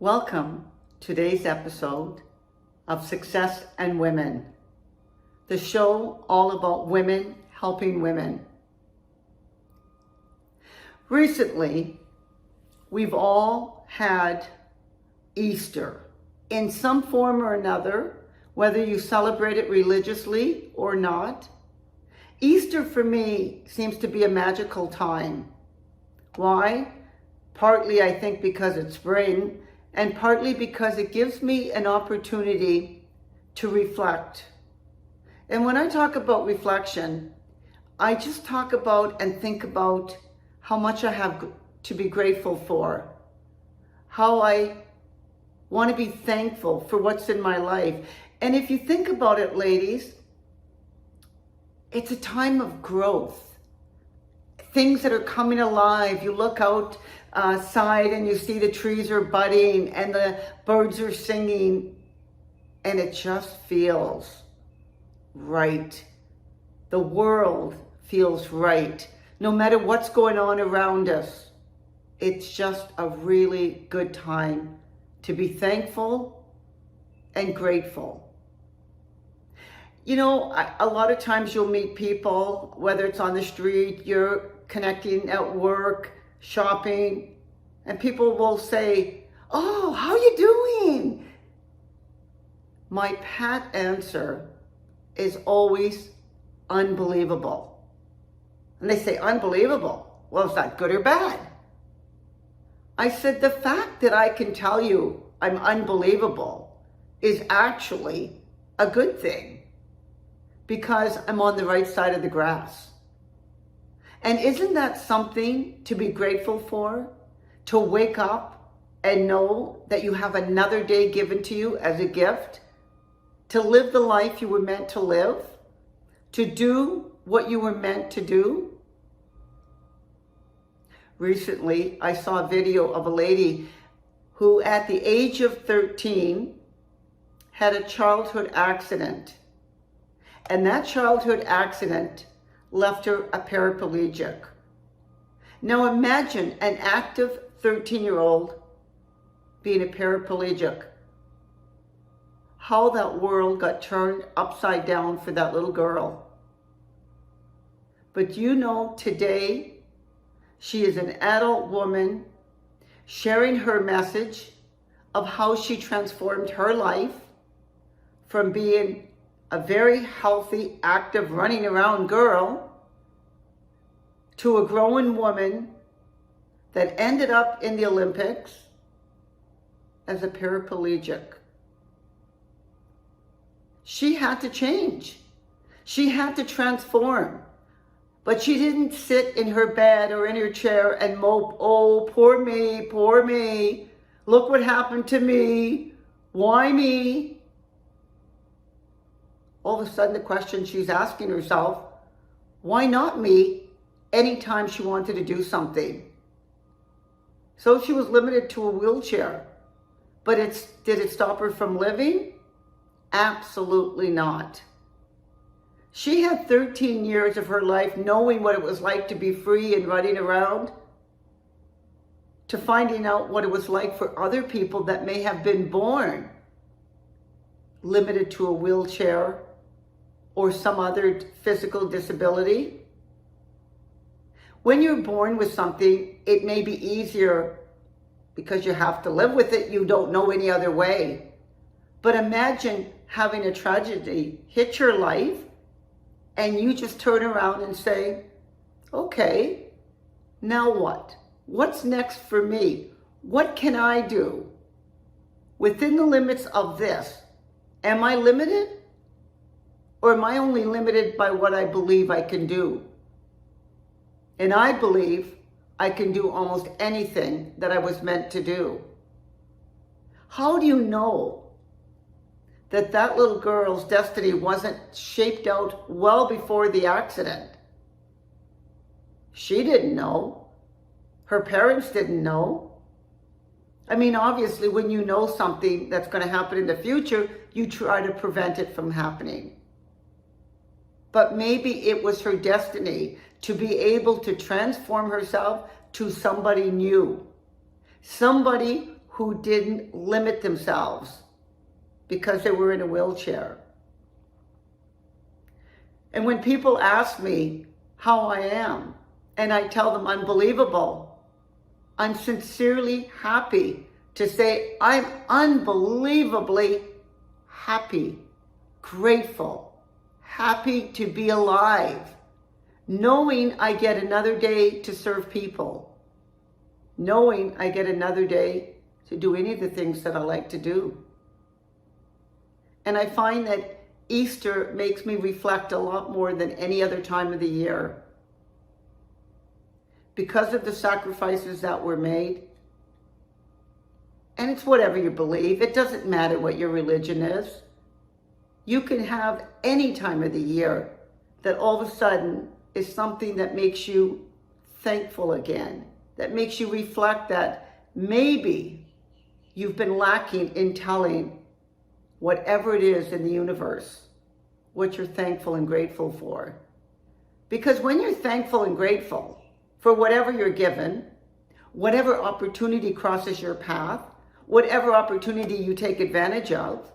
Welcome to today's episode of Success and Women, the show all about women helping women. Recently, we've all had Easter in some form or another, whether you celebrate it religiously or not. Easter for me seems to be a magical time. Why? Partly, I think, because it's spring, and partly because it gives me an opportunity to reflect. And when I talk about reflection, I just talk about and think about how much I have to be grateful for, how I want to be thankful for what's in my life. And if you think about it, ladies, it's a time of growth. Things that are coming alive. You look outside and you see the trees are budding and the birds are singing, and it just feels right. The world feels right. No matter what's going on around us, it's just a really good time to be thankful and grateful. You know, a lot of times you'll meet people, whether it's on the street, you're connecting at work, shopping, and people will say, "Oh, how you doing?" My pat answer is always unbelievable. And they say, "Unbelievable? Well, is that good or bad?" I said, the fact that I can tell you I'm unbelievable is actually a good thing, because I'm on the right side of the grass. And isn't that something to be grateful for? To wake up and know that you have another day given to you as a gift, to live the life you were meant to live, to do what you were meant to do. Recently, I saw a video of a lady who at the age of 13 had a childhood accident. And that childhood accident left her a paraplegic. Now imagine an active 13-year-old being a paraplegic. How that world got turned upside down for that little girl. But you know, today, she is an adult woman sharing her message of how she transformed her life from being a very healthy, active, running around girl to a grown woman that ended up in the Olympics as a paraplegic. She had to change. She had to transform. But she didn't sit in her bed or in her chair and mope, "Oh, poor me, poor me. Look what happened to me. Why me?" All of a sudden, the question she's asking herself, why not me, anytime she wanted to do something? So she was limited to a wheelchair. But did it stop her from living? Absolutely not. She had 13 years of her life knowing what it was like to be free and running around, to finding out what it was like for other people that may have been born limited to a wheelchair or some other physical disability. When you're born with something, it may be easier because you have to live with it. You don't know any other way. But imagine having a tragedy hit your life and you just turn around and say, "Okay, now what? What's next for me? What can I do? Within the limits of this, am I limited? Or am I only limited by what I believe I can do?" And I believe I can do almost anything that I was meant to do. How do you know that that little girl's destiny wasn't shaped out well before the accident? She didn't know. Her parents didn't know. I mean, obviously, when you know something that's going to happen in the future, you try to prevent it from happening. But maybe it was her destiny to be able to transform herself to somebody new. Somebody who didn't limit themselves because they were in a wheelchair. And when people ask me how I am, and I tell them unbelievable, I'm sincerely happy to say I'm unbelievably happy, grateful, happy to be alive, knowing I get another day to serve people, knowing I get another day to do any of the things that I like to do. And I find that Easter makes me reflect a lot more than any other time of the year. Because of the sacrifices that were made, and it's whatever you believe, it doesn't matter what your religion is. You can have any time of the year that all of a sudden is something that makes you thankful again, that makes you reflect that maybe you've been lacking in telling whatever it is in the universe what you're thankful and grateful for. Because when you're thankful and grateful for whatever you're given, whatever opportunity crosses your path, whatever opportunity you take advantage of,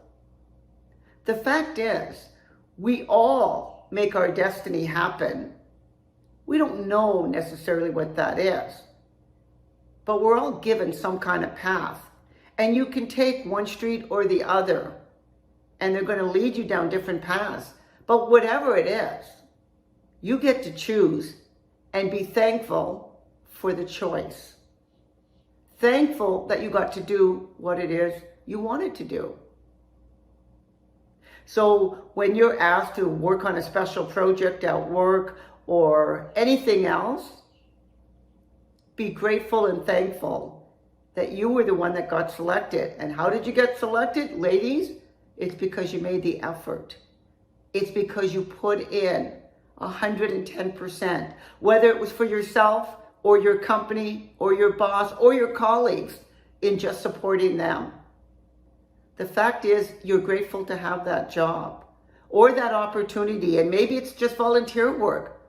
the fact is, we all make our destiny happen. We don't know necessarily what that is, but we're all given some kind of path. And you can take one street or the other, and they're going to lead you down different paths. But whatever it is, you get to choose and be thankful for the choice. Thankful that you got to do what it is you wanted to do. So when you're asked to work on a special project at work or anything else, be grateful and thankful that you were the one that got selected. And how did you get selected, ladies? It's because you made the effort. It's because you put in 110%, whether it was for yourself or your company or your boss or your colleagues in just supporting them. The fact is, you're grateful to have that job or that opportunity, and maybe it's just volunteer work.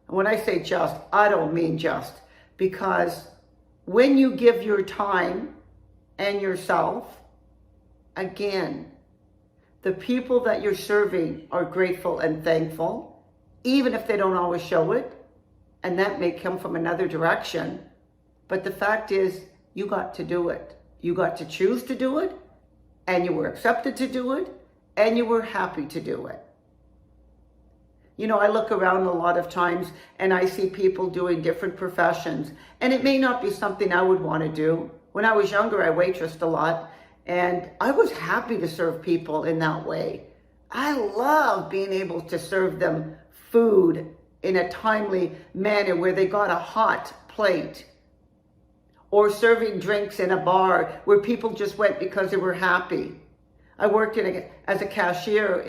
And when I say just, I don't mean just, because when you give your time and yourself, again, the people that you're serving are grateful and thankful, even if they don't always show it, and that may come from another direction. But the fact is, you got to do it. You got to choose to do it, and you were accepted to do it, and you were happy to do it. You know, I look around a lot of times and I see people doing different professions, and it may not be something I would want to do. When I was younger, I waitressed a lot, and I was happy to serve people in that way. I love being able to serve them food in a timely manner where they got a hot plate, or serving drinks in a bar where people just went because they were happy. I worked as a cashier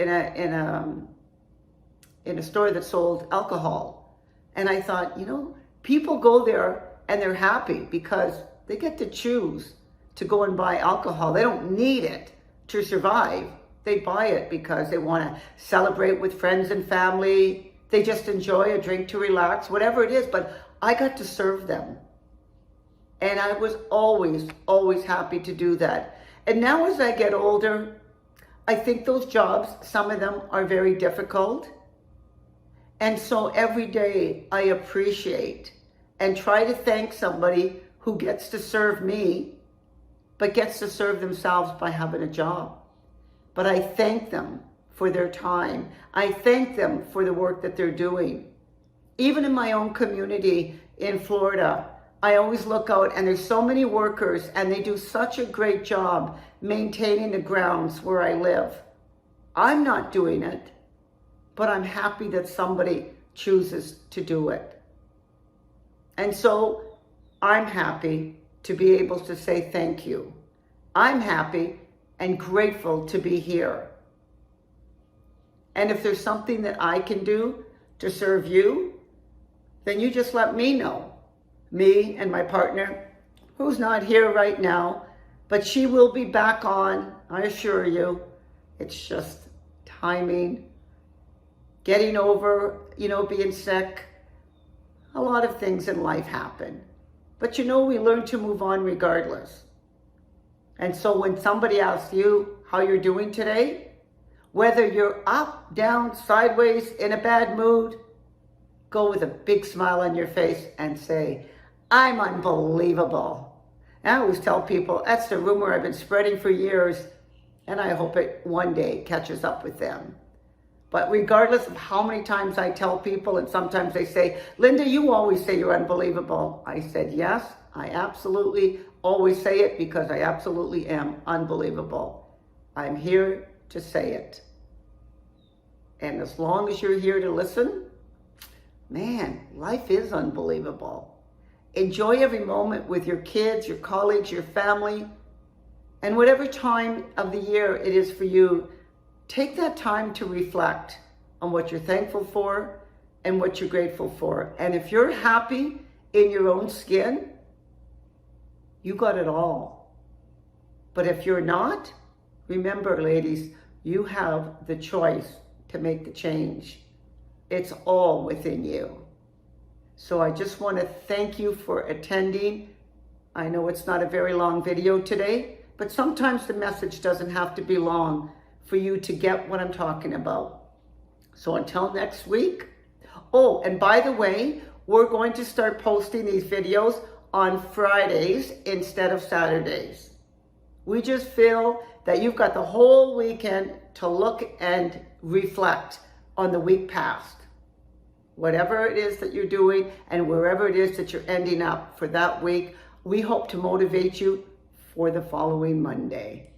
in a store that sold alcohol. And I thought, you know, people go there and they're happy because they get to choose to go and buy alcohol. They don't need it to survive. They buy it because they want to celebrate with friends and family. They just enjoy a drink to relax, whatever it is. But I got to serve them. And I was always, always happy to do that. And now as I get older, I think those jobs, some of them are very difficult. And so every day I appreciate and try to thank somebody who gets to serve me, but gets to serve themselves by having a job. But I thank them for their time. I thank them for the work that they're doing. Even in my own community in Florida, I always look out and there's so many workers and they do such a great job maintaining the grounds where I live. I'm not doing it, but I'm happy that somebody chooses to do it. And so I'm happy to be able to say thank you. I'm happy and grateful to be here. And if there's something that I can do to serve you, then you just let me know. Me and my partner, who's not here right now, but she will be back on, I assure you. It's just timing, getting over, being sick. A lot of things in life happen. But we learn to move on regardless. And so when somebody asks you how you're doing today, whether you're up, down, sideways, in a bad mood, go with a big smile on your face and say, I'm unbelievable. And I always tell people, that's the rumor I've been spreading for years, and I hope it one day catches up with them. But regardless of how many times I tell people, and sometimes they say, Linda, you always say you're unbelievable. I said, yes, I absolutely always say it because I absolutely am unbelievable. I'm here to say it. And as long as you're here to listen, man, life is unbelievable. Enjoy every moment with your kids, your colleagues, your family, and whatever time of the year it is for you, take that time to reflect on what you're thankful for and what you're grateful for. And if you're happy in your own skin, you got it all. But if you're not, remember, ladies, you have the choice to make the change. It's all within you. So I just want to thank you for attending. I know it's not a very long video today, but sometimes the message doesn't have to be long for you to get what I'm talking about. So until next week. Oh, and by the way, we're going to start posting these videos on Fridays instead of Saturdays. We just feel that you've got the whole weekend to look and reflect on the week past. Whatever it is that you're doing and wherever it is that you're ending up for that week, we hope to motivate you for the following Monday.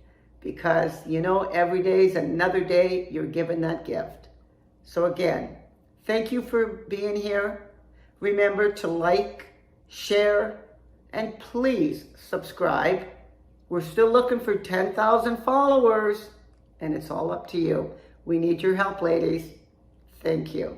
Because, you know, every day is another day you're given that gift. So again, thank you for being here. Remember to like, share, and please subscribe. We're still looking for 10,000 followers, and it's all up to you. We need your help, ladies. Thank you.